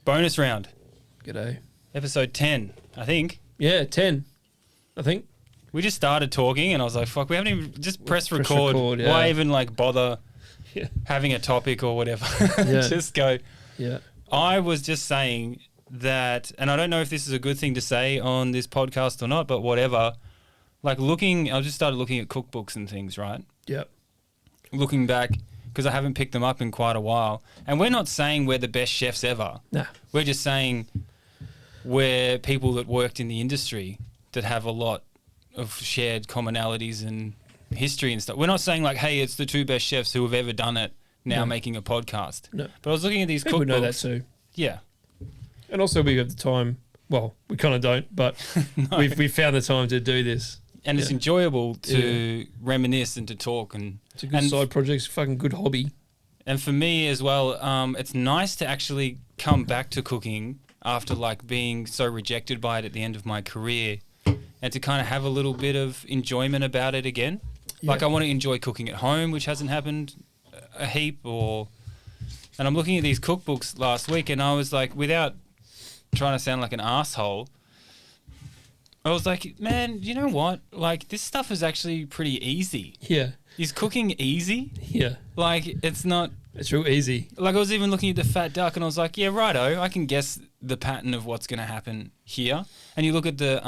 Bonus round. G'day. Episode 10, I think. Yeah, 10, I think. We just started talking and I was like, fuck, we haven't even just press record. Yeah. Why even like bother Yeah. having a topic or whatever? Yeah. Just go. Yeah. I was just saying that, and I don't know if this is a good thing to say on this podcast or not, but whatever. Like I just started looking at cookbooks and things, right? Yep. Looking back, because I haven't picked them up in quite a while. And we're not saying we're the best chefs ever. Nah. We're just saying we're people that worked in the industry that have a lot of shared commonalities and history and stuff. We're not saying like, hey, it's the two best chefs who have ever done it now making a podcast. No. But I was looking at these People cookbooks. know that too. Yeah. And also we have the time. Well, we kind of don't, but No. we've found the time to do this. And it's enjoyable to reminisce and to talk. And It's a good side project. It's a fucking good hobby. And for me as well, it's nice to actually come back to cooking after like being so rejected by it at the end of my career, and to kind of have a little bit of enjoyment about it again. Yeah. Like I want to enjoy cooking at home, which hasn't happened a heap. And I'm looking at these cookbooks last week, and I was like, without trying to sound like an asshole, I was like, man, you know what? Like this stuff is actually pretty easy. Yeah. Is cooking easy? Yeah. Like it's not. It's real easy. Like I was even looking at the fat duck and I was like, yeah, righto, I can guess the pattern of what's going to happen here. And you look at the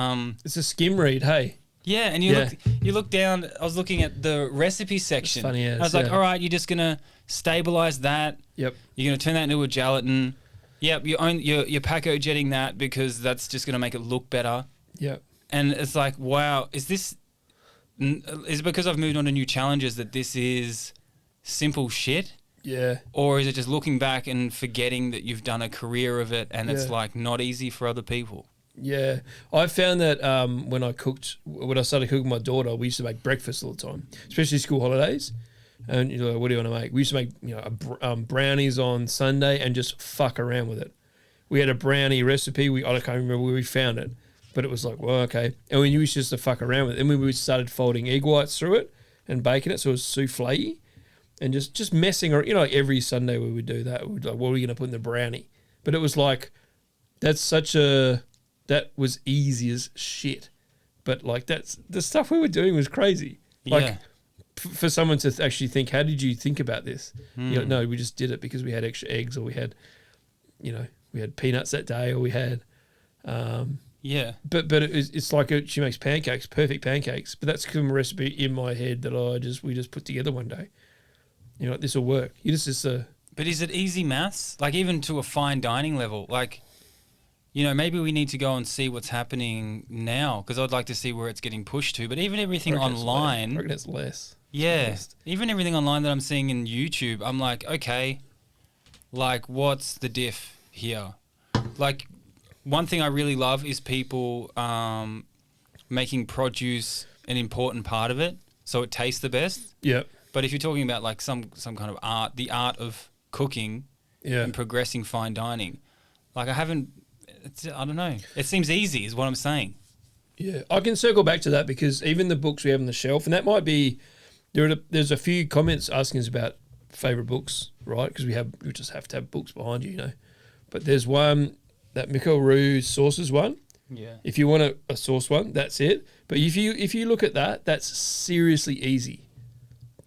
It's a skim read, hey. yeah, and you look down. I was looking at the recipe section. It's funny as, I was like, all right, you're just going to stabilize that. Yep. You're going to turn that into a gelatin. Yep, you're Paco jetting that because that's just going to make it look better. Yep. And it's like, wow, is it because I've moved on to new challenges that this is simple shit? Yeah. Or is it just looking back and forgetting that you've done a career of it and it's Yeah. like not easy for other people? Yeah. I found that when I started cooking my daughter, we used to make breakfast all the time, especially school holidays. And you're like, what do you want to make? We used to make brownies on Sunday and just fuck around with it. We had a brownie recipe. I can't remember where we found it, but it was like, well, okay. And we used just to fuck around with it. And we started folding egg whites through it and baking it so it was souffle. And just messing around, like every Sunday we would do that. We'd like, what are we going to put in the brownie? But it was like, that was easy as shit. But like the stuff we were doing was crazy. Like for someone to actually think, how did you think about this? No, we just did it because we had extra eggs, or we had, we had peanuts that day, or we had, But it's like she makes pancakes, perfect pancakes. But that's some recipe in my head that we just put together one day. This will work. But is it easy maths? Like even to a fine dining level? Like, maybe we need to go and see what's happening now, because I'd like to see where it's getting pushed to. But even everything online... I reckon it's less. Yeah. Even everything online that I'm seeing in YouTube, I'm like, okay, like what's the diff here? Like one thing I really love is people making produce an important part of it so it tastes the best. Yeah. But if you're talking about like some kind of art, the art of cooking and progressing fine dining, like I don't know. It seems easy is what I'm saying. Yeah, I can circle back to that because even the books we have on the shelf, and that might be, there's a few comments asking us about favourite books, right? Because we just have to have books behind you, But there's one, that Michael Roux sauces one. Yeah. If you want a sauce one, that's it. But if you look at that, that's seriously easy.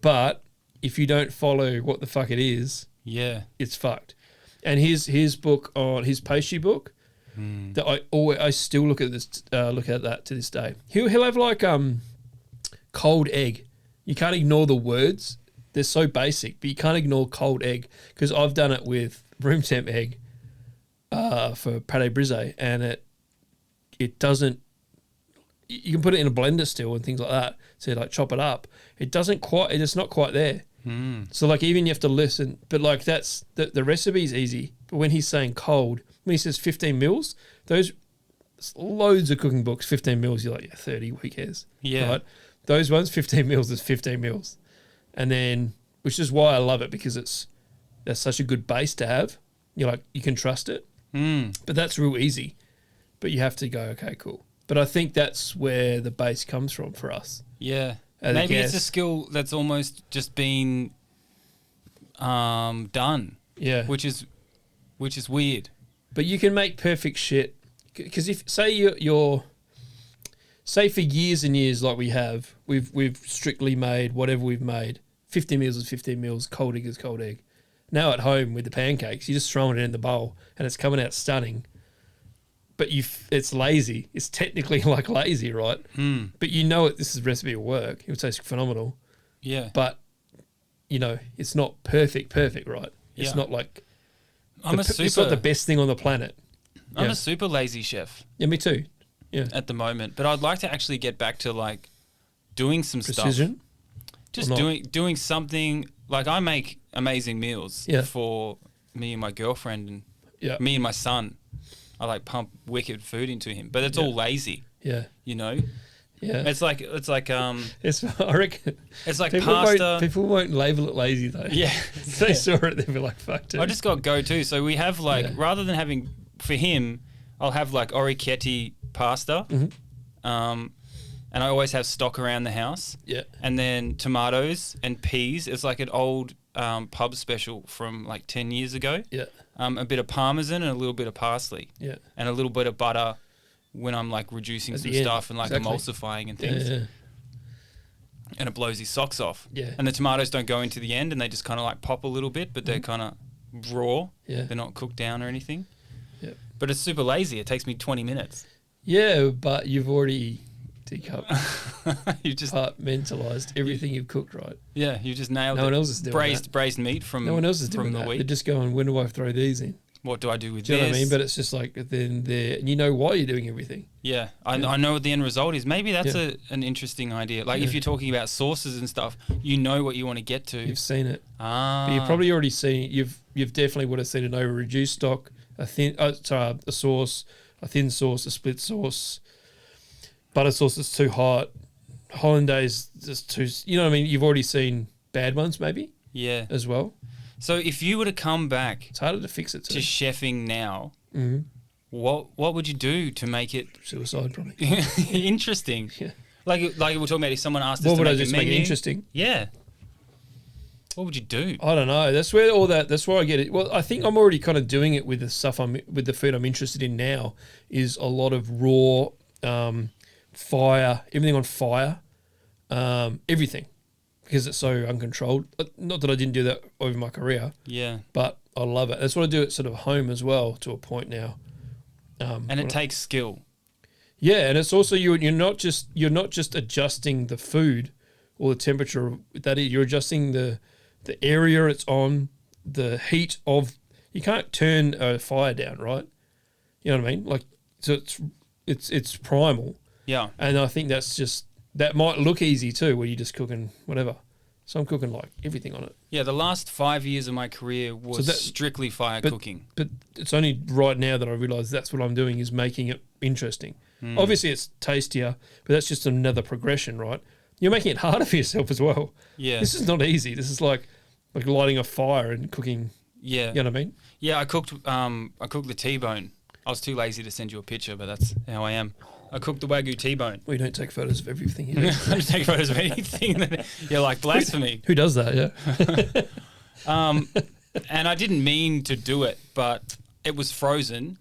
But if you don't follow what the fuck it is, it's fucked. And his book on his pastry book, that I still look at that to this day. He'll have like cold egg. You can't ignore the words; they're so basic, but you can't ignore cold egg because I've done it with room temp egg for pâté brisé, and it doesn't. You can put it in a blender still and things like that. So like chop it up. It's not quite there. So like even you have to listen, but like that's the recipe's easy. But when he's saying cold, when he says 15 mils, those loads of cooking books, 15 mils, you're like 30, who cares? Yeah. Right? Those ones, 15 mils is 15 mils. And then, which is why I love it because that's such a good base to have. You're like, you can trust it. But that's real easy. But you have to go, okay, cool. But I think that's where the base comes from for us. Yeah. Maybe it's a skill that's almost just been done. Yeah. Which is weird. But you can make perfect shit. Because if, say you're say for years and years like we have, we've strictly made whatever we've made. 15 meals is 15 meals, cold egg is cold egg. Now at home with the pancakes, you're just throwing it in the bowl and it's coming out stunning. But it's lazy. It's technically like lazy, right? But you know this is recipe will work. It will taste phenomenal. Yeah. But, you know, it's not perfect, right? It's not like... It's not the best thing on the planet. I'm a super lazy chef. Yeah, me too. Yeah. At the moment. But I'd like to actually get back to, like, doing some Precision? Stuff. Just doing something... Like, I make amazing meals for me and my girlfriend and me and my son. I, like, pump wicked food into him. But it's all lazy. Yeah. You know? Yeah. It's like it's I reckon it's like people pasta. People won't label it lazy though. Yeah. If they saw it, they'd be like, fuck it. I just got go-to. So we have like, rather than having, for him, I'll have like orecchiette pasta. And I always have stock around the house. Yeah. And then tomatoes and peas. It's like an old pub special from like 10 years ago. Yeah. A bit of parmesan and a little bit of parsley. Yeah. And a little bit of butter when I'm like reducing some stuff and like emulsifying and things. Yeah. And it blows his socks off. Yeah. And the tomatoes don't go into the end and they just kind of like pop a little bit, but they're kind of raw. Yeah. They're not cooked down or anything. Yeah. But it's super lazy. It takes me 20 minutes. Yeah, but you've already you just mentalized everything you've cooked, right? Yeah, you just nailed it. No one else is doing that. Braised meat from no one else is doing the that. week. They're just going, when do I throw these in? What do I do with this? Do you know what I mean? But it's just like then and you know why you're doing everything. Yeah, I know what the end result is. Maybe that's an interesting idea. Like if you're talking about sauces and stuff, you know what you want to get to. You've seen it. But you've probably already seen. You've definitely would have seen an over reduced stock, a sauce, a thin sauce, a split sauce, butter sauce that's too hot, hollandaise just too. You know what I mean? You've already seen bad ones, maybe. Yeah. As well. So if you were to come back, it's harder to fix it to chefing now. What would you do to make it suicide? Probably interesting. Yeah, like we're talking about. If someone asked us, what would I just make it interesting? Yeah. What would you do? I don't know. That's where I get it. Well, I think I'm already kind of doing it with the stuff with the food I'm interested in now. Is a lot of raw, fire, everything on fire, everything. Because it's so uncontrolled. Not that I didn't do that over my career. Yeah. But I love it. That's what I do at sort of home as well to a point now. And it takes skill. Yeah, and it's also you're not just adjusting the food or the temperature that you're adjusting the area it's on, the heat of. You can't turn a fire down, right? You know what I mean? Like so it's primal. Yeah. And I think that might look easy too, where you're just cooking whatever. So I'm cooking like everything on it. Yeah, the last 5 years of my career was strictly fire cooking. But it's only right now that I realise that's what I'm doing is making it interesting. Obviously it's tastier, but that's just another progression, right? You're making it harder for yourself as well. Yeah. This is not easy. This is like lighting a fire and cooking. Yeah. You know what I mean? Yeah, I cooked the T-bone. I was too lazy to send you a picture, but that's how I am. I cooked the Wagyu T-bone. Well, you don't take photos of everything here. I don't take photos of anything. You're like blasphemy. Who does that, yeah? And I didn't mean to do it, but it was frozen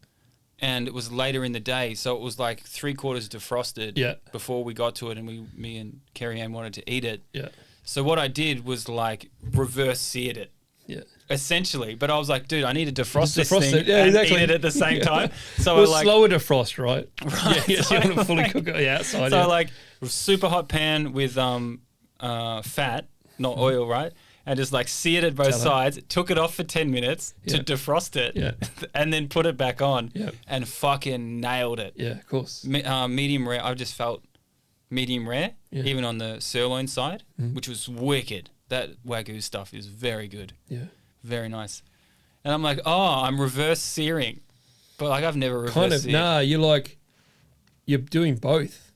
and it was later in the day. So it was like 3/4 defrosted before we got to it, and me and Kerry Ann wanted to eat it. Yeah. So what I did was like reverse seared it. Yeah. Essentially, but I was like, dude, I need to defrost this thing and eat it at the same time. So well, slower defrost, right? Right. Yeah, so you want to fully cook it outside. So like super hot pan with fat, not oil, right? And just like seared it both sides, took it off for 10 minutes to defrost it, and then put it back on and fucking nailed it. Yeah, of course. Medium rare, I just felt medium rare, even on the sirloin side, which was wicked. That Wagyu stuff is very good. Yeah. Very nice. And I'm like, I'm reverse searing. But like I've never reverse seared. Nah, you're doing both.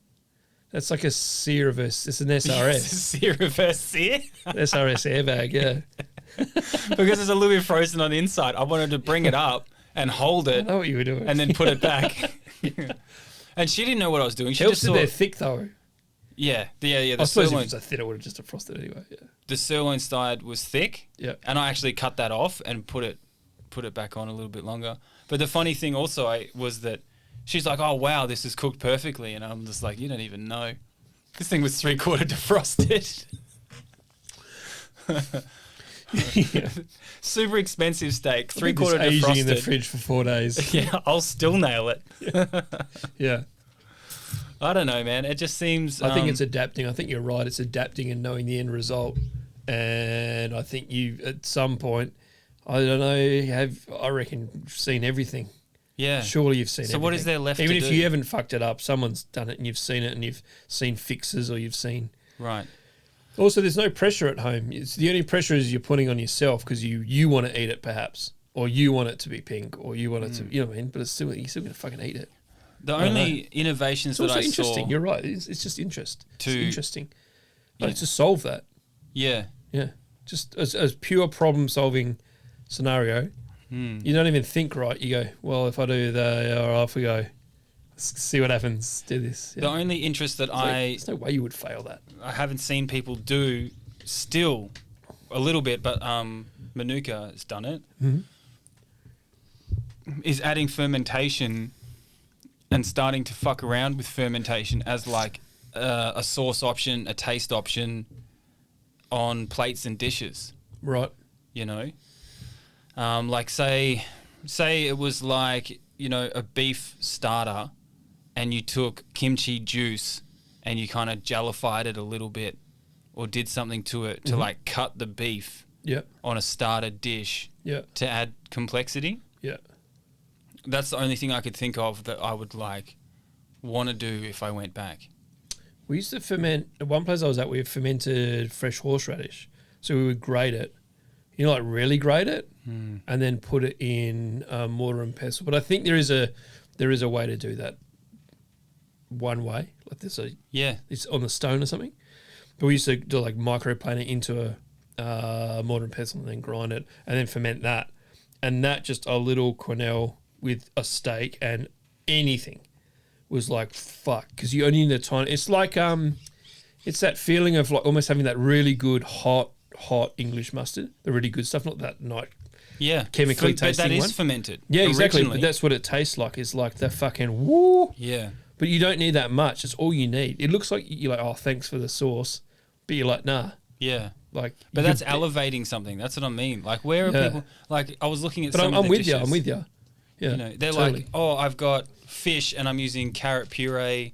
That's like a sear reverse. It's an SRS. Sear reverse sear? SRS airbag, yeah. Because it's a little bit frozen on the inside. I wanted to bring it up and hold it. I know what you were doing. And then put it back. And she didn't know what I was doing. She just saw they're thick though. Yeah. The I suppose if it was a thin, I would have just defrosted anyway. Yeah. The sirloin side was thick. Yeah. And I actually cut that off and put it back on a little bit longer. But the funny thing also was that she's like, "Oh wow, this is cooked perfectly," and I'm just like, "You don't even know. This thing was 3/4 defrosted." Yeah. Super expensive steak, 3/4 defrosted. Aging in the fridge for 4 days. Yeah, I'll still nail it. Yeah. I don't know, man. It just seems. I think it's adapting. I think you're right. It's adapting and knowing the end result. And I think you, at some point, I don't know, I reckon, seen everything. Yeah. Surely you've seen everything. So what is there left Even to do? if you haven't fucked it up, someone's done it and you've seen it and you've seen fixes or you've seen. Right. Also, there's no pressure at home. It's the only pressure is you're putting on yourself because you want to eat it perhaps, or you want it to be pink, or you want it to, you know what I mean? But you're still going to fucking eat it. The only innovations that I saw... It's interesting. You're right. It's just interest. It's interesting. But Yeah. to solve that. Yeah. Yeah. Just as pure problem-solving scenario, you don't even think right. You go, well, if I do that, or off we go. Let's see what happens. Do this. Yeah. The only interest that There's no way you would fail that. I haven't seen people do still a little bit, but Manuka has done it, is adding fermentation and starting to fuck around with fermentation as like a sauce option, a taste option on plates and dishes. Right. You know? Like say it was like, you know, a beef starter and you took kimchi juice and you kind of jellified it a little bit or did something to it to like cut the beef on a starter dish to add complexity. Yeah. That's the only thing I could think of that I would like want to do if I went back. We used to ferment, at one place I was at, we fermented fresh horseradish. So we would grate it, you know, like really grate it and then put it in mortar and pestle. But I think there is a way to do that one way. Like it's on the stone or something. But we used to do like microplane it into a mortar and pestle and then grind it and then ferment that. And that just a little quenelle with a steak and anything was like, fuck. Because you only need a tiny... It's like, it's that feeling of like almost having that really good hot English mustard. The really good stuff, not that chemically tasting but that one. is fermented. Yeah, exactly. Originally. But that's what it tastes like. It's like the fucking woo. Yeah. But you don't need that much. It's all you need. It looks like you're like, oh, thanks for the sauce. But you're like, nah. Yeah. Like, but that's elevating something. That's what I mean. Like, where are people... Like, I was looking at but some I'm of the with dishes. you. I'm with you. Yeah, you know, they're totally. like, oh, I've got fish and I'm using carrot puree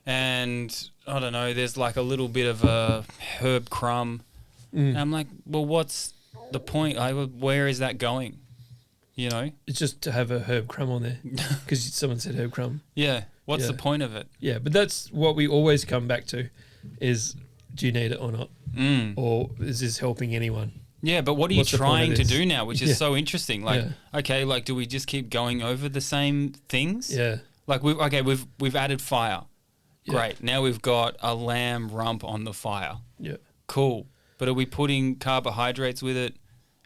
and, I don't know, there's like a little bit of a herb crumb. And I'm like, well, what's the point? Where is that going? You know? It's just to have a herb crumb on there because someone said herb crumb. Yeah. What's the point of it? Yeah, but that's what we always come back to is, do you need it or not? Or is this helping anyone? Yeah, but what are you trying to do now, which is so interesting? Like, okay, like, do we just keep going over the same things? Yeah. Like, we've added fire. Yeah. Great. Now we've got a lamb rump on the fire. Yeah. Cool. But are we putting carbohydrates with it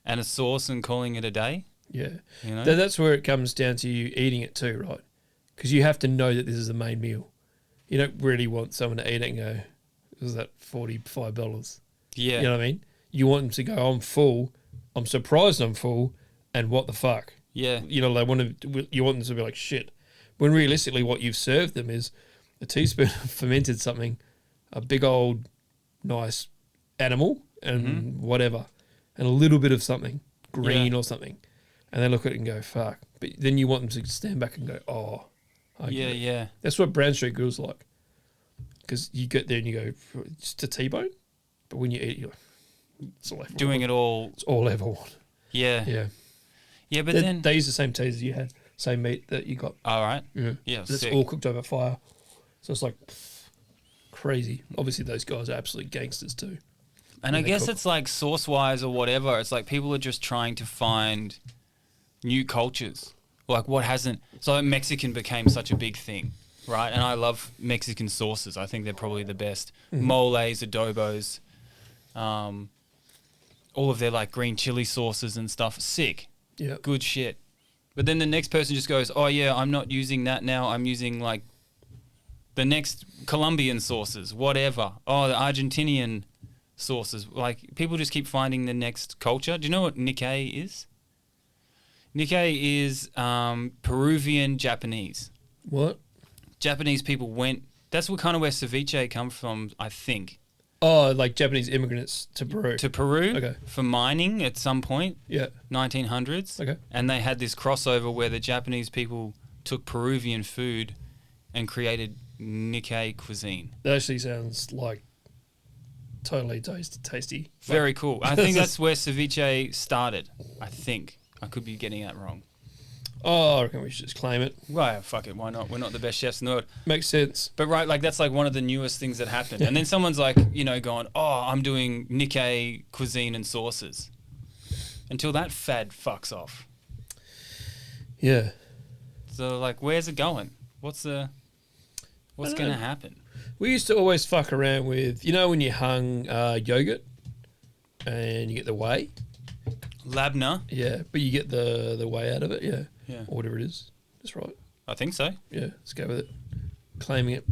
and a sauce and calling it a day? Yeah. You know? That's where it comes down to you eating it too, right? Because you have to know that this is the main meal. You don't really want someone to eat it and go, was that $45? Yeah. You know what I mean? You want them to go, I'm full, I'm surprised I'm full, and what the fuck? Yeah. You know, you want them to be like, shit. When realistically what you've served them is a teaspoon of fermented something, a big old nice animal and whatever, and a little bit of something, green or something. And they look at it and go, fuck. But then you want them to stand back and go, oh. Yeah. That's what Brown Street Grill's like. Because you get there and you go, just a T-bone. But when you eat it, you're like, it's all level doing one. it all. It's all level one. Yeah. Yeah. Yeah, but they use the same teas as you had, same meat that you got. All right. Yeah. It's all cooked over fire. So it's like crazy. Obviously, those guys are absolute gangsters too. And I guess it's like sauce-wise or whatever. It's like people are just trying to find new cultures. Like what hasn't... So Mexican became such a big thing, right? And I love Mexican sauces. I think they're probably the best. Moles, adobos, all of their like green chili sauces and stuff. Sick. Yeah. Good shit. But then the next person just goes, oh yeah, I'm not using that now. I'm using like the next Colombian sauces, whatever. Oh, the Argentinian sauces. Like people just keep finding the next culture. Do you know what Nikkei is? Nikkei is Peruvian Japanese. What? Japanese people went. That's what kind of where ceviche comes from, I think. Oh, like Japanese immigrants to Peru. To Peru, Okay. For mining at some point. Yeah. 1900s. Okay. And they had this crossover where the Japanese people took Peruvian food and created Nikkei cuisine. That actually sounds like totally tasty. Very cool. I think that's where ceviche started. I think. I could be getting that wrong. Oh, I reckon we should just claim it. Well, fuck it. Why not? We're not the best chefs in the world. Makes sense. But right, like that's like one of the newest things that happened. And then someone's like, going, oh, I'm doing Nikkei cuisine and sauces. Until that fad fucks off. Yeah. So like, where's it going? What's going to happen? We used to always fuck around with, when you hung yogurt and you get the whey. Labna. Yeah, but you get the whey out of it, yeah. Yeah. Or whatever it is. That's right. I think so. Yeah, let's go with it. Claiming it.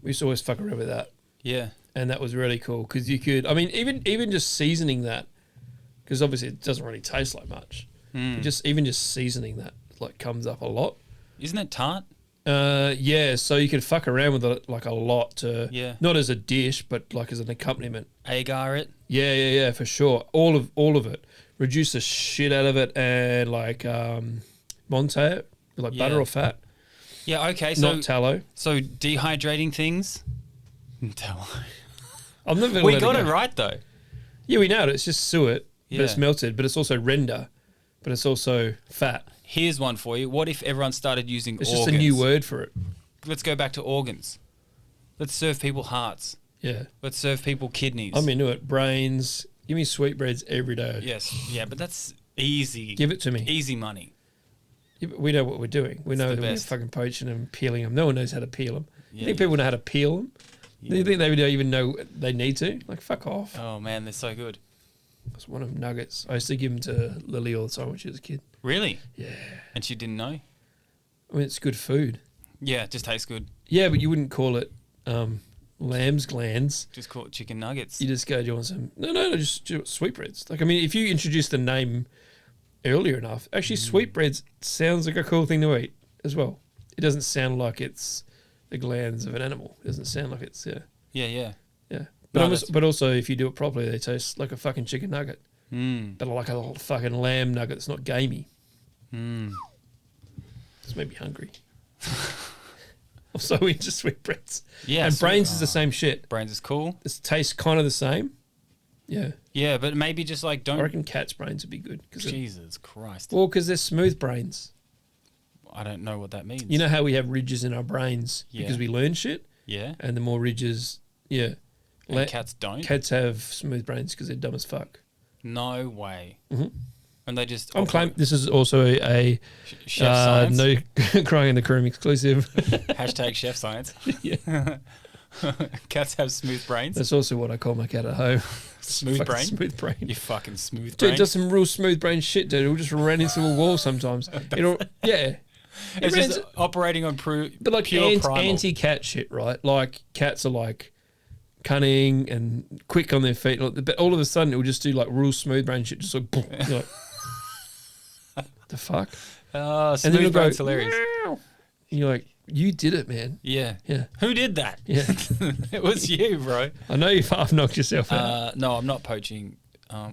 We used to always fuck around with that. Yeah. And that was really cool because you could, even just seasoning that, because obviously it doesn't really taste like much. Even just seasoning that like comes up a lot. Isn't it tart? Yeah, so you could fuck around with it like a lot to, not as a dish, but like as an accompaniment. Agar it. Yeah, for sure. All of it. Reduce the shit out of it and like Monte it with like butter or fat. Yeah, okay. So not tallow. So dehydrating things. Tallow. We got it right though. Yeah, we nailed it. It's just suet, but it's Yeah. melted, but it's also render, but it's also fat. Here's one for you. What if everyone started using It's organs? just a new word for it. Let's go back to organs. Let's serve people hearts. Yeah. Let's serve people kidneys. I'm into it. Brains. Give me sweetbreads every day. Yes. Yeah, but that's easy. Give it to me. Easy money. Yeah, but we know what we're doing. We know the that we're best. fucking poaching them and peeling them. No one knows how to peel them. Yeah, You think people know how to peel them? Do you think they don't even know they need to? Like, fuck off. Oh, man, they're so good. That's one of them nuggets. I used to give them to Lily all the time when she was a kid. Really? Yeah. And she didn't know? I mean, it's good food. Yeah, it just tastes good. Yeah, but you wouldn't call it lamb's glands. Just call it chicken nuggets. You just go, do you want some? No, just sweetbreads. Like, I mean, if you introduce the name earlier enough, actually, sweetbreads sounds like a cool thing to eat as well. It doesn't sound like it's the glands of an animal. It doesn't sound like it's, Yeah. But also, if you do it properly, they taste like a fucking chicken nugget. But like a fucking lamb nugget that's not gamey. It's made me hungry. I'm so into sweetbreads. Yeah. And brains is the same shit. Brains is cool. It tastes kind of the same. Yeah. Yeah, but maybe just like don't. I reckon cat's brains would be good. Jesus Christ. Well, because they're smooth brains. I don't know what that means. You know how we have ridges in our brains Yeah. because we learn shit? Yeah. And the more ridges, yeah. And cats don't? Cats have smooth brains because they're dumb as fuck. No way. Mhm. And they just... I'm claiming this is also a Chef science. no Crying in the Coolroom exclusive. Hashtag chef science. Yeah. Cats have smooth brains. That's also what I call my cat at home. Smooth brain? Smooth brain. You fucking smooth Dude, brain. does some real smooth brain shit, dude. It'll just run into a wall sometimes. Yeah. It's just operating on But like pure primal. anti-cat shit, right? Like cats are like cunning and quick on their feet. But all of a sudden, it will just do like real smooth brain shit. Just like, boom, you're like the fuck? Smooth brain's hilarious. Meow. And you're like, you did it, man. Yeah. Yeah. Who did that? Yeah. It was you, bro. I know you've half knocked yourself out. No, I'm not poaching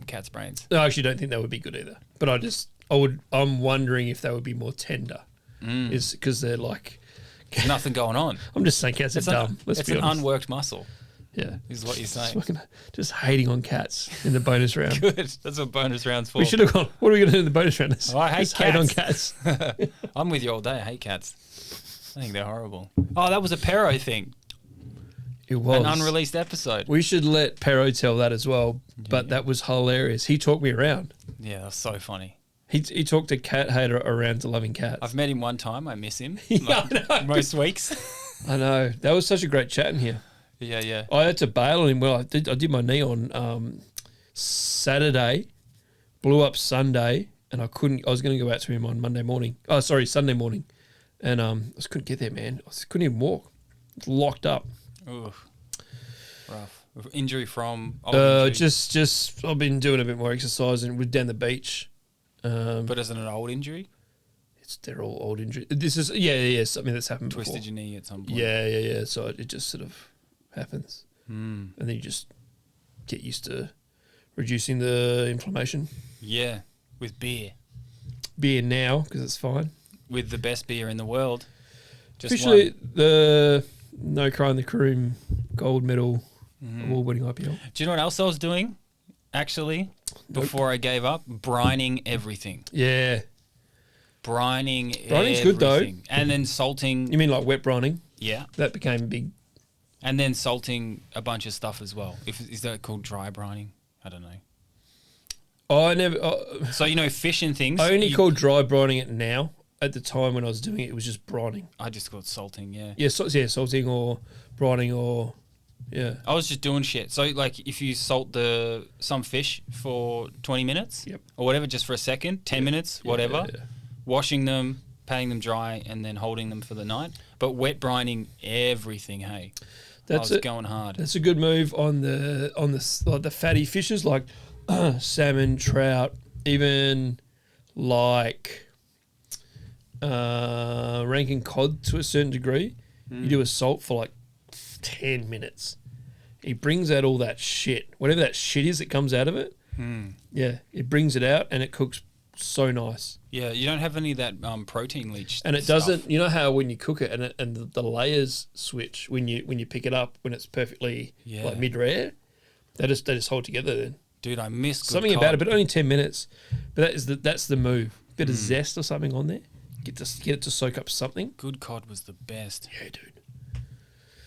cats' brains. I actually don't think that would be good either. But I'm wondering if they would be more tender. Is because they're like... There's nothing going on. I'm just saying cats are dumb. Let's it's be an honest. unworked muscle. Yeah. Is what you're saying. Just hating on cats in the bonus round. Good. That's what bonus round's for. We should have gone, what are we going to do in the bonus round? I hate Just cats. hate on cats. I'm with you all day. I hate cats. I think they're horrible. Oh, that was a Pero thing. It was. An unreleased episode. We should let Pero tell that as well, but that was hilarious. He talked me around. Yeah, that's so funny. He talked a cat hater around to loving cats. I've met him one time. I miss him. Yeah, I know. Most weeks. I know. That was such a great chat in here. Yeah. I had to bail on him. Well, I did my knee on Saturday, blew up Sunday, and I was going to go out to him on Sunday morning. And I just couldn't get there, man. I just couldn't even walk. It's locked up. Ooh, rough. Injury from... Just I've been doing a bit more exercise and we're down the beach But is it an old injury? They're all old injuries. This is something that's happened Twisted before. your knee at some point. Yeah. So it just sort of happens, and then you just get used to reducing the inflammation. Yeah, with beer Now because it's fine. With the best beer in the world. Just Officially, the No Crying in the Coolroom gold medal award-winning IPL. Do you know what else I was doing? Actually, before I gave up, brining everything. Yeah. Brining's Brining's good though. And then salting. You mean like wet brining? Yeah. That became big. And then salting a bunch of stuff as well. Is that called dry brining? I don't know. I never. So, fish and things. I only call dry brining it now. At the time when I was doing it, it was just brining. I just called salting, yeah. Yeah, salting or brining or, yeah. I was just doing shit. So, like, if you salt some fish for 20 minutes or whatever, just for a second, 10 minutes, whatever, washing them, patting them dry, and then holding them for the night. But wet brining everything, hey. I was going hard. That's a good move on the fatty fishes like salmon, trout, even like ranking cod to a certain degree. You do a salt for like 10 minutes. It brings out all that shit. Whatever that shit is that comes out of it. Yeah, it brings it out and it cooks so nice. Yeah, you don't have any of that protein leach. And it doesn't. You know how when you cook it and the layers switch when you pick it up when it's perfectly like mid-rare, they just hold together then. Dude, I miss something cod. about it, but only 10 minutes. But that's the move. Bit of zest or something on there. Get it to soak up something. Good cod was the best. Yeah, dude.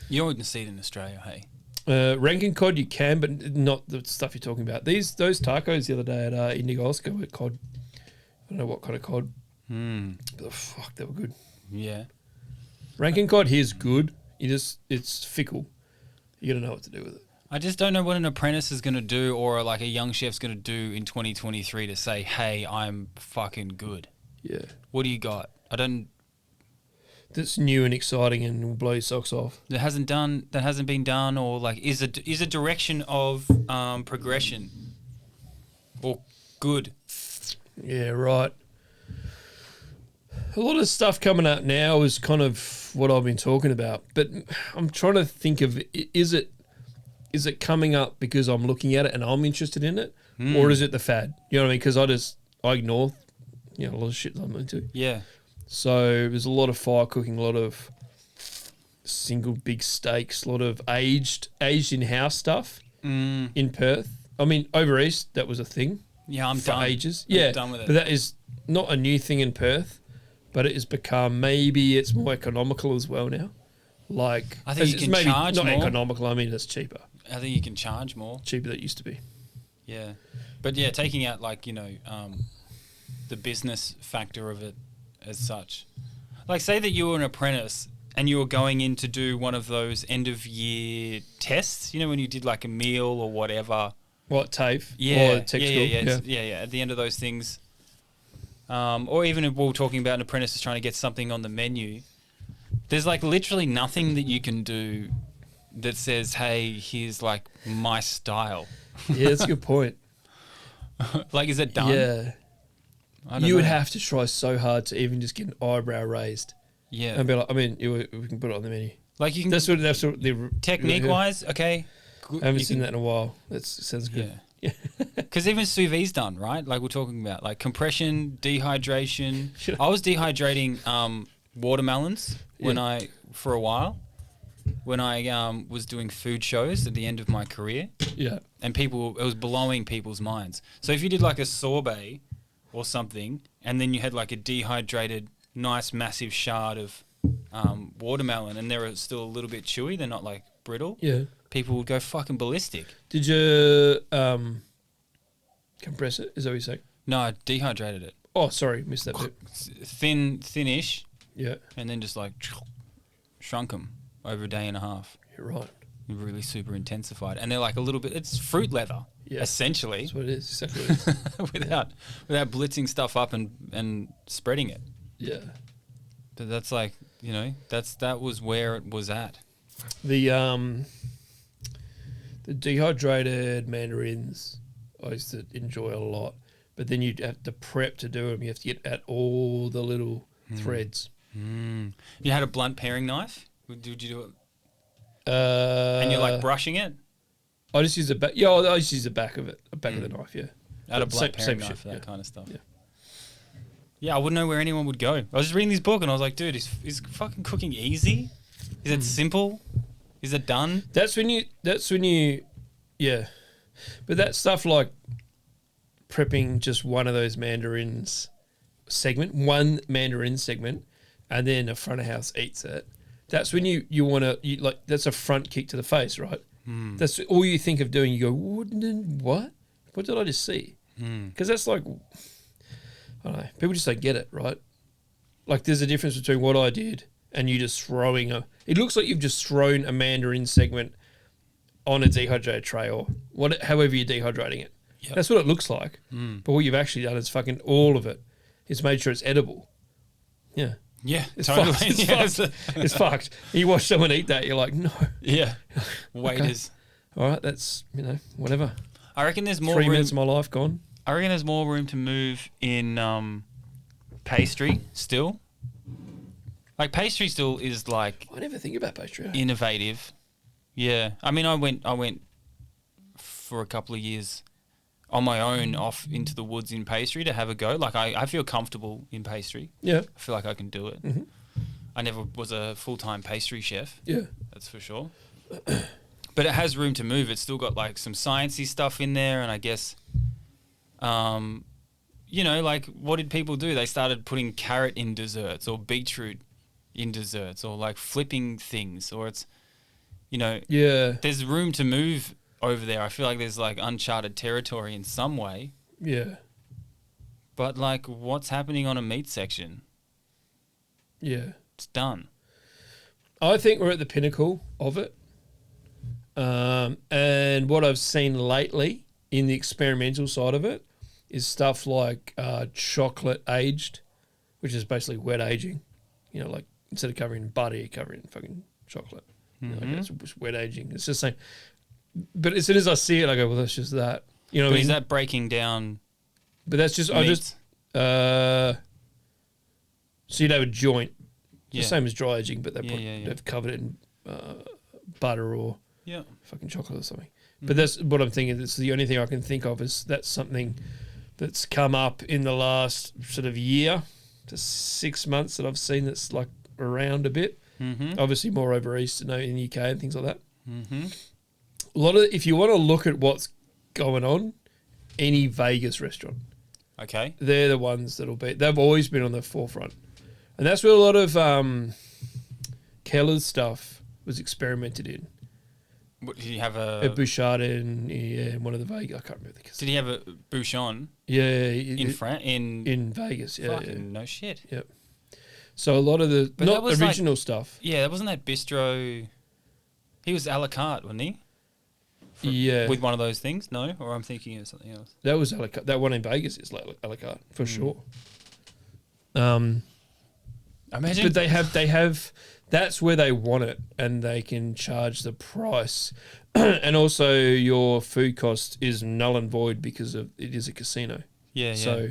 You wouldn't see it in Australia, hey. Ranking cod you can, but not the stuff you're talking about. Those tacos the other day at Indigo Oscar were cod. I don't know what kind of cod. But fuck, they were good. Yeah. Ranking cod here's good. It's fickle. You got to know what to do with it. I just don't know what an apprentice is going to do or like a young chef's going to do in 2023 to say, hey, I'm fucking good. Yeah. What do you got? That's new and exciting and will blow your socks off. That hasn't been done, or like is a direction of progression or good. Yeah, right. A lot of stuff coming up now is kind of what I've been talking about, but I'm trying to think of is it coming up because I'm looking at it and I'm interested in it, or is it the fad? You know what I mean? Because I ignore a lot of shit that I'm into. Yeah. So there's a lot of fire cooking, a lot of single big steaks, a lot of aged in-house stuff in Perth. I mean, over east, that was a thing. Yeah, I'm for done. ages. I'm done with it. But that is not a new thing in Perth, but it has become, maybe it's more economical as well now. Like, I think you can maybe charge not more. economical, I mean it's cheaper. I think you can charge more. Cheaper than it used to be. Yeah. But yeah, taking out like, the business factor of it as such. Like say that you were an apprentice and you were going in to do one of those end of year tests, when you did like a meal or whatever. What, TAFE? Yeah. Or tech school? Yeah. At the end of those things. Or even if we were talking about an apprentice is trying to get something on the menu, there's like literally nothing that you can do that says, hey, here's like my style. Yeah, that's a good point. Like, is it done? Yeah. You would have to try so hard to even just get an eyebrow raised. Yeah. And be like, we can put it on the menu. Like you can. That's what the technique wise, okay. I haven't seen that in a while. That sounds good. Yeah. Because even sous vide's done, right? Like we're talking about, like compression, dehydration. I was dehydrating watermelons for a while when I was doing food shows at the end of my career. Yeah. And it was blowing people's minds. So if you did like a sorbet or something, and then you had like a dehydrated, nice, massive shard of watermelon, and they're still a little bit chewy, they're not like brittle. Yeah. People would go fucking ballistic. Did you compress it? Is that what you're saying? No, I dehydrated it. Oh, sorry, missed that bit. Thinnish. Yeah. And then just like shrunk them over a day and a half. You're right. Really super intensified, and they're like a little bit. It's fruit leather, essentially. That's what it is. Exactly. What it is. without blitzing stuff up and spreading it. Yeah. But that's like that was where it was at. The dehydrated mandarins I used to enjoy a lot, but then you have to prep to do them. You have to get at all the little threads. You had a blunt paring knife? Did you do it? And you're like brushing it? I just use the back. Yeah, I just use the back of it, the back of the knife. Yeah, I had a blunt paring knife for that kind of stuff. Yeah, I wouldn't know where anyone would go. I was just reading this book and I was like, dude, is fucking cooking easy? Is it simple? Is it done? That's when you, yeah. But that stuff like prepping just one of those Mandarins one Mandarin segment, and then a front of house eats it. That's when you want to, like, that's a front kick to the face, right? That's all you think of doing. You go, what? What did I just see? Because that's like, I don't know, people just don't get it, right? Like, there's a difference between what I did and you just throwing it looks like you've just thrown a Mandarin segment on a dehydrated tray or however you're dehydrating it. Yep. That's what it looks like. But what you've actually done is fucking all of it. It's made sure it's edible. Yeah. Yeah, it's totally. Fucked. It's fucked. It's fucked. You watch someone eat that, you're like, no. Yeah. Waiters. Okay. All right, that's, whatever. I reckon there's more 3 minutes of my life gone. I reckon there's more room to move in pastry still. Like, pastry still is like... I never think about pastry. Innovative. Yeah. I mean, I went for a couple of years on my own off into the woods in pastry to have a go. Like, I feel comfortable in pastry. Yeah. I feel like I can do it. Mm-hmm. I never was a full-time pastry chef. Yeah. That's for sure. But it has room to move. It's still got, like, some sciencey stuff in there, and I guess, like, what did people do? They started putting carrot in desserts or beetroot in desserts or, like, flipping things, or it's, Yeah. There's room to move over there. I feel like there's, like, uncharted territory in some way. Yeah. But, like, what's happening on a meat section? Yeah. It's done. I think we're at the pinnacle of it. And what I've seen lately in the experimental side of it is stuff like chocolate aged, which is basically wet aging. Like, instead of covering in butter, you cover it in fucking chocolate. It's wet aging. It's just the same. But as soon as I see it, I go, well, that's just that. You know what I mean? Is that breaking down? But that's just, meat? So you'd have a joint. It's Yeah. the same as dry aging, but they've covered it in butter or fucking chocolate or something. But that's what I'm thinking. It's the only thing I can think of is that's something that's come up in the last sort of year to 6 months that I've seen that's like around a bit. Obviously more over east, in the UK and things like that. A lot of, if you want to look at what's going on, any Vegas restaurant, okay, they're the ones they've always been on the forefront, and that's where a lot of Keller's stuff was experimented in. What, did he have a Bouchard in one of the Vegas? I can't remember the casino. Did he have a Bouchon? Yeah, in Vegas. Yeah, fucking no shit. Yep. So a lot of the not original stuff. Yeah, that wasn't that bistro. He was a la carte, wasn't he? With one of those things, no? Or I'm thinking of something else. That was a la carte. That one in Vegas is like a la carte for sure. Imagine, but they have. That's where they want it, and they can charge the price, and also your food cost is null and void because it is a casino. Yeah. So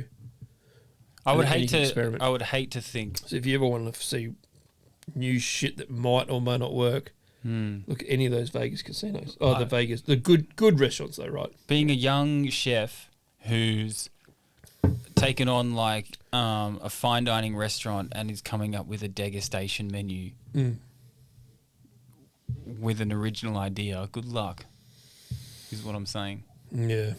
I would hate to think. So if you ever want to see new shit that might or might not work. Look at any of those Vegas casinos. The good restaurants though, right? Being a young chef who's taken on like a fine dining restaurant and is coming up with a degustation menu with an original idea, good luck, is what I'm saying. Yeah.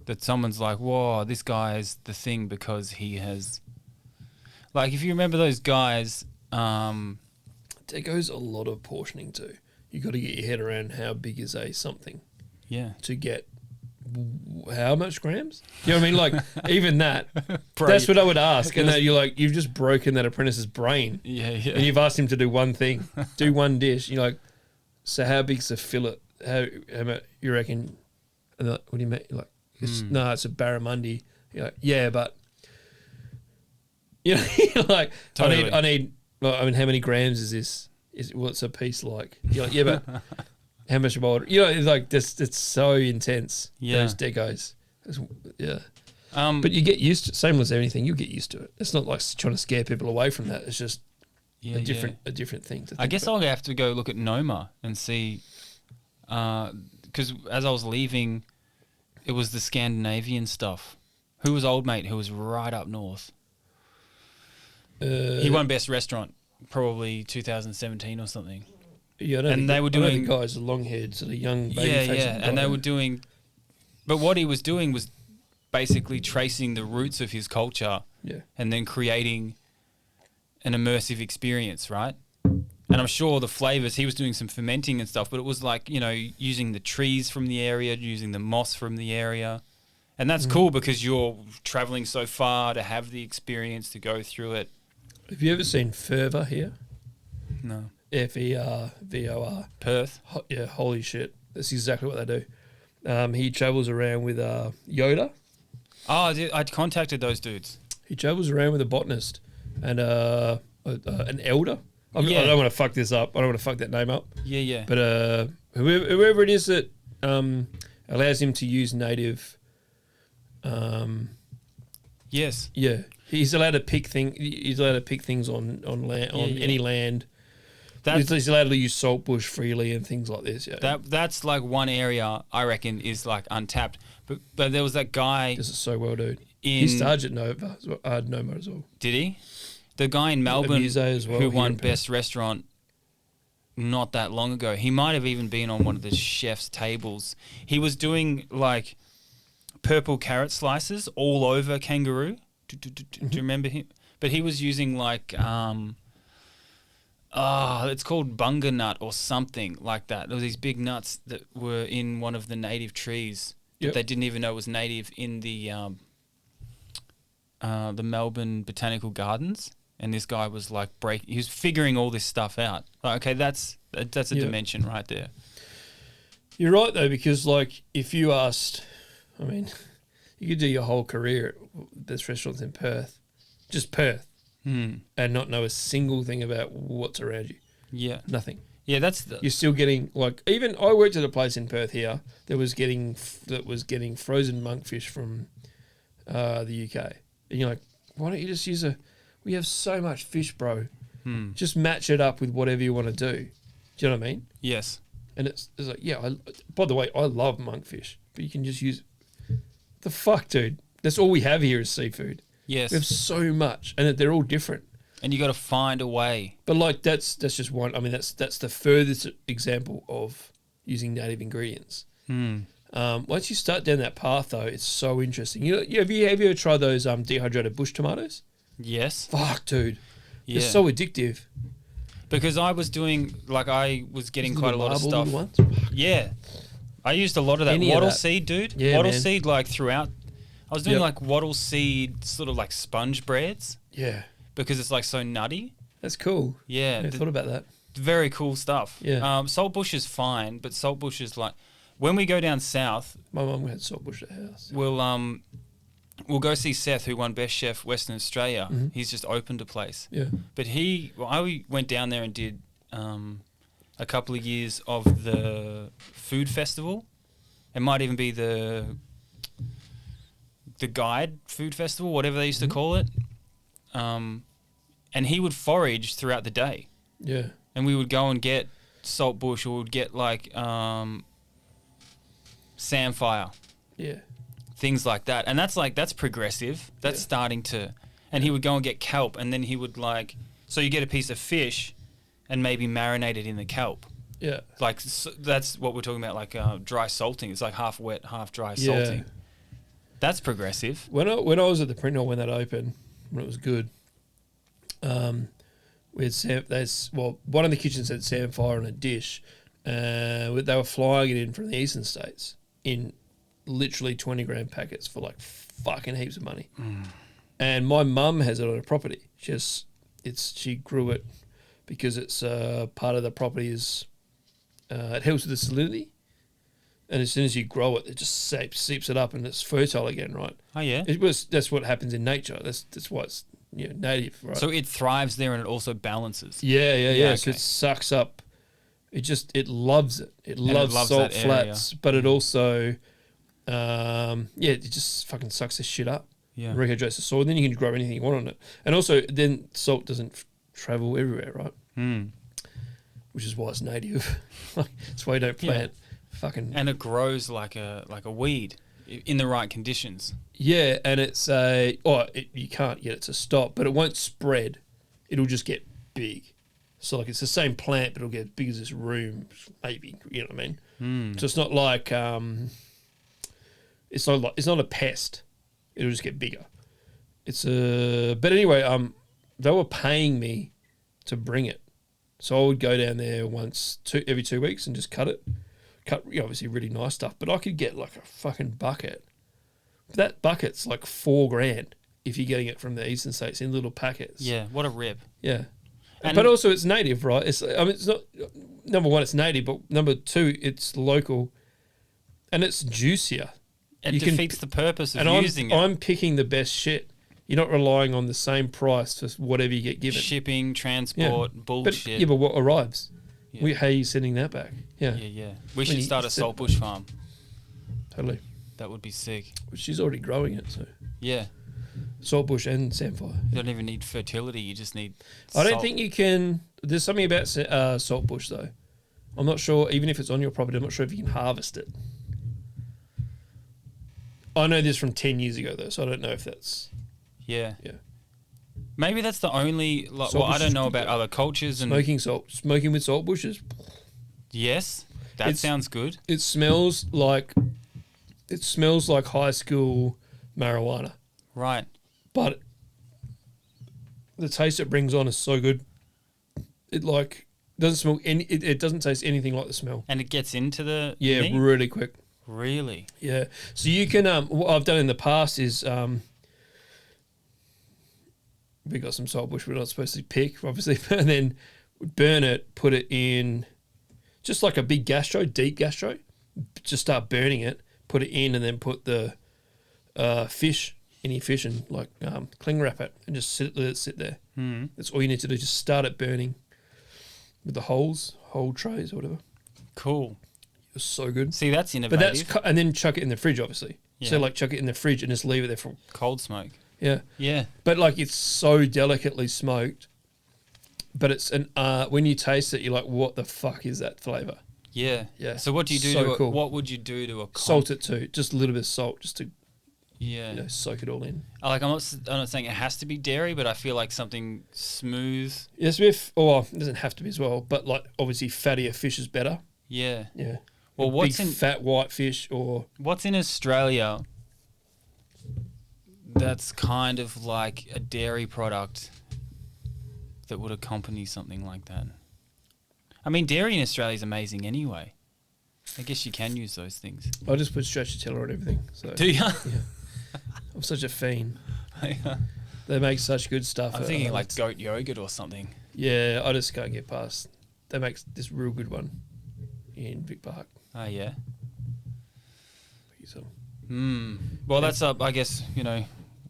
That someone's like, whoa, this guy's the thing because he has... Like, if you remember those guys... There goes a lot of portioning too. You got to get your head around how big is a something. Yeah. To get how much grams? You know what I mean? Like even that. That's what I would ask. And you're like, you've just broken that apprentice's brain. Yeah. And you've asked him to do one thing, do one dish. You're like, so how big's the fillet? How much you reckon? And like, what do you mean? You're like, no, it's a barramundi. You're like, yeah, but you're like, totally. I need. I mean, how many grams is this? What's a piece like? You're like, yeah, but how much of order? It's like this. It's so intense. Yeah. Those degos. Yeah. But you get used to same as anything. You get used to it. It's not like trying to scare people away from that. It's just a different thing. To think I guess about. I'll have to go look at Noma and see, because as I was leaving, it was the Scandinavian stuff. Who was old mate? Who was right up north? He won best restaurant, probably 2017 or something. Yeah, they were doing the guys, the long haired, sort of young baby and they were doing. But what he was doing was basically tracing the roots of his culture, and then creating an immersive experience, right? And I'm sure the flavors, he was doing some fermenting and stuff, but it was like, using the trees from the area, using the moss from the area. And that's cool because you're traveling so far to have the experience, to go through it. Have you ever seen Fervor here? No. Fervor. Perth? Yeah, holy shit. That's exactly what they do. He travels around with Yoda. Oh, I'd contacted those dudes. He travels around with a botanist and an elder. I don't want to fuck this up. I don't want to fuck that name up. Yeah. But whoever it is that allows him to use native. Yes. Yeah, he's allowed to pick He's allowed to pick things on land, any land. He's allowed to use saltbush freely and things like this. Yeah. That's like one area I reckon is like untapped. But there was that guy. This is so well, dude. He started at Noma as well. Did he? The guy in Melbourne as well, who won Best Restaurant not that long ago. He might have even been on one of the chef's tables. He was doing like purple carrot slices all over kangaroo. Do you remember him? But he was using like it's called bunga nut or something like that. There was these big nuts that were in one of the native trees that they didn't even know was native in the Melbourne Botanical Gardens. And this guy was like he was figuring all this stuff out. Like, okay, that's a dimension right there. You're right though, because like if you asked, I mean, you could do your whole career at best restaurants in Perth, just Perth, and not know a single thing about what's around you. Yeah, nothing. Yeah, you're still getting like, even I worked at a place in Perth here that was getting frozen monkfish from the UK, and you're like, why don't you just use we have so much fish, bro. Just match it up with whatever you want to do. Do you know what I mean? Yes. And it's like, by the way, I love monkfish, but you can just use the fuck, dude. That's all we have here is seafood. Yes. We have so much, and they're all different. And you got to find a way. But like that's just one. I mean, that's the furthest example of using native ingredients. Once you start down that path, though, it's so interesting. Have you ever tried those dehydrated bush tomatoes? Yes. Fuck, dude. Yeah. They're so addictive. Because I was getting quite a lot of stuff. Ones? Yeah. I used a lot of that wattle seed, dude. Yeah, wattle seed like throughout. I was doing like wattle seed sort of like sponge breads. Yeah. Because it's like so nutty. That's cool. Yeah. I thought about that. Very cool stuff. Yeah. Saltbush is fine, but saltbush is like, when we go down south. My mum had saltbush at the house. We'll go see Seth, who won Best Chef Western Australia. He's just opened a place. Yeah. But I went down there and did a couple of years of the food festival. It might even be the guide food festival, whatever they used to call it. And he would forage throughout the day. Yeah. And we would go and get saltbush, or we'd get like samphire. Yeah. Things like that. And that's progressive. That's starting to... And he would go and get kelp, and then he would so you get a piece of fish and maybe marinate it in the kelp. Yeah. That's what we're talking about, dry salting. It's like half wet, half dry salting. That's progressive. When I was at the print hall when that opened, when it was good, we had one of the kitchens had samphire on a dish. They were flying it in from the eastern states in literally 20-gram packets for like fucking heaps of money. And my mum has it on her property. She grew it because it's part of the property is it helps with the salinity, and as soon as you grow it, it just seeps it up and it's fertile again, right? Oh yeah, that's what happens in nature. That's why it's native, right? So it thrives there and it also balances. Yeah. Okay. So it sucks up. It loves it. It loves salt flats, but it also it just fucking sucks this shit up. Yeah. Rehydrates the soil. And then you can grow anything you want on it. And also, then salt doesn't travel everywhere, right? Mm. Which is why it's native. That's why you don't plant fucking... And it grows like a weed in the right conditions. Yeah, and it's you can't get it to stop, but it won't spread. It'll just get big. So like it's the same plant, but it'll get as big as this room, maybe. You know what I mean? Mm. So it's not like it's not a pest. It'll just get bigger. But anyway, they were paying me to bring it, so I would go down there every 2 weeks and just cut it. Obviously really nice stuff, but I could get like a fucking bucket. That bucket's like $4,000 if you're getting it from the eastern states in little packets. Yeah, what a rip. Yeah. And but also it's native, right? It's not, number one, it's native, but number two, it's local and it's juicier. It defeats the purpose of using it. I'm picking the best shit. You're not relying on the same price for whatever you get given. Shipping, transport, bullshit. But what arrives? Yeah. How are you sending that back? Yeah. Yeah. We should start a saltbush farm. Totally. That would be sick. But she's already growing it, so. Yeah. Saltbush and samphire. You don't even need fertility. You just need I don't think you can. There's something about saltbush, though. I'm not sure, even if it's on your property, I'm not sure if you can harvest it. I know this from 10 years ago, though, so I don't know if that's... Yeah. Yeah. Maybe that's the only... I don't know about other cultures. And Smoking with saltbushes. Yes. That sounds good. It smells like high school marijuana. Right. But the taste it brings on is so good. It doesn't smell it doesn't taste anything like the smell. And it gets into the meat? Really quick. Really? Yeah. So you can what I've done in the past is we got some saltbush we're not supposed to pick, obviously, and then burn it, put it in just like a big deep gastro. Just start burning it, put it in, and then put the any fish, and cling wrap it, and just let it sit there. Mm. That's all you need to do. Just start it burning with the whole trays or whatever. Cool. It was so good. See, that's innovative. But and then chuck it in the fridge, obviously. Yeah. So chuck it in the fridge and just leave it there for cold smoke. Yeah. Yeah. But it's so delicately smoked. But it's when you taste it, you're like, what the fuck is that flavour? Yeah. Yeah. So what do you do so cool. what would you do to a salt it too. Just a little bit of salt just to soak it all in. I'm not saying it has to be dairy, but I feel like something smooth. Yes, it doesn't have to be as well, but obviously fattier fish is better. Yeah. Yeah. Well, what's in fat white fish or what's in Australia that's kind of like a dairy product that would accompany something like that? I mean, dairy in Australia is amazing anyway. I guess you can use those things. I just put stracciatella on everything. So. Do you? Yeah. I'm such a fiend. They make such good stuff. I'm thinking goat yogurt or something. Yeah, I just can't get past. They make this real good one in Vic Park. Oh, yeah. So. Well, that's up. I guess,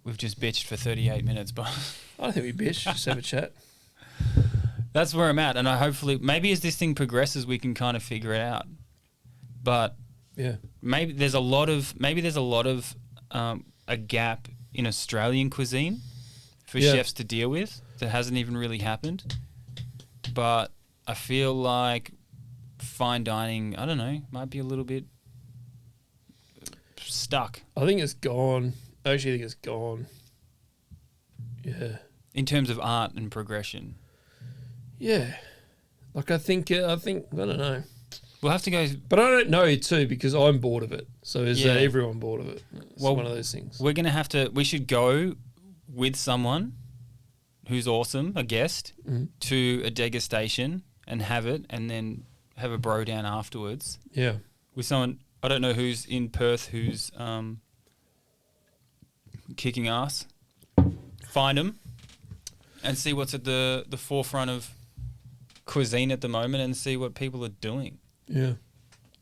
we've just bitched for 38 minutes, but... I don't think we bitched. Just have a chat. That's where I'm at, and I hopefully... Maybe as this thing progresses, we can kind of figure it out. But... Yeah. Maybe there's a lot of a gap in Australian cuisine for chefs to deal with that hasn't even really happened. But I feel like fine dining, I don't know, might be a little bit stuck. I think it's gone. I actually think it's gone. Yeah. In terms of art and progression. Yeah. I think, I don't know. We'll have to go... But I don't know too, because I'm bored of it. So is everyone bored of it? It's one of those things. We're going to have to... We should go with someone who's awesome, a guest, to a degustation and have it, and then have a bro down afterwards. Yeah. With someone... I don't know who's in Perth who's kicking ass. Find them and see what's at the forefront of cuisine at the moment and see what people are doing. Yeah.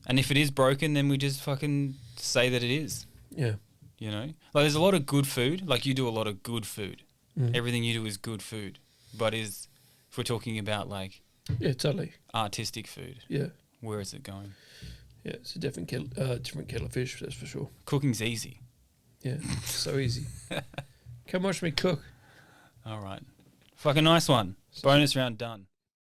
And if it is broken, then we just fucking say that it is. Yeah. There's a lot of good food. You do a lot of good food. Everything you do is good food. But if we're talking about yeah, totally. artistic food. Yeah. Where is it going? Yeah, it's a different kettle of fish, that's for sure. Cooking's easy. Yeah, so easy. Come watch me cook. All right. Fucking nice one. Bonus round done.